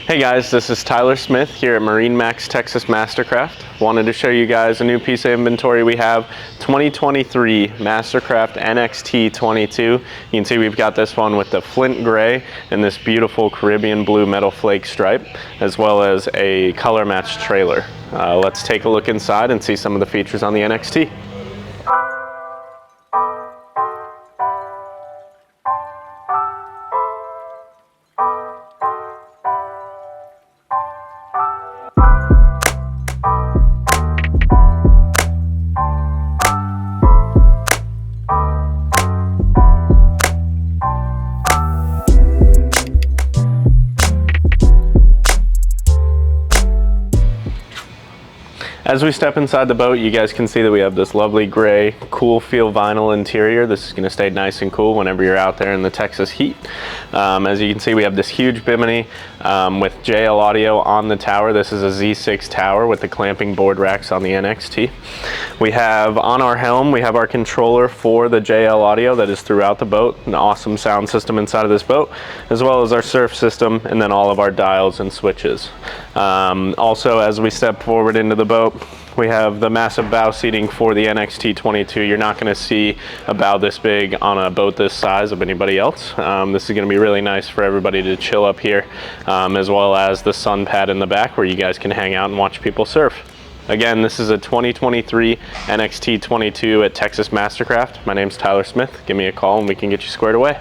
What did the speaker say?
Hey guys, this is Tyler Smith here at MarineMax Texas Mastercraft. Wanted to show you guys a new piece of inventory we have, 2023 Mastercraft NXT22. You can see we've got this one with the flint gray and this beautiful Caribbean blue metal flake stripe, as well as a color matched trailer. Let's take a look inside and see some of the features on the NXT. As we step inside the boat, you guys can see that we have this lovely gray, cool feel vinyl interior. This is going to stay nice and cool whenever you're out there in the Texas heat. As you can see, we have this huge bimini with JL audio on the tower. This is a Z6 tower with the clamping board racks on the NXT. We have on our helm, we have our controller for the JL audio that is throughout the boat. An awesome sound system inside of this boat, as well as our surf system, and then all of our dials and switches. Also, as we step forward into the boat, we have the massive bow seating for the NXT22. You're not going to see a bow this big on a boat this size of anybody else. This is going to be really nice for everybody to chill up here, as well as the sun pad in the back where you guys can hang out and watch people surf. Again, this is a 2023 NXT22 at Texas Mastercraft. My name's Tyler Smith. Give me a call and we can get you squared away.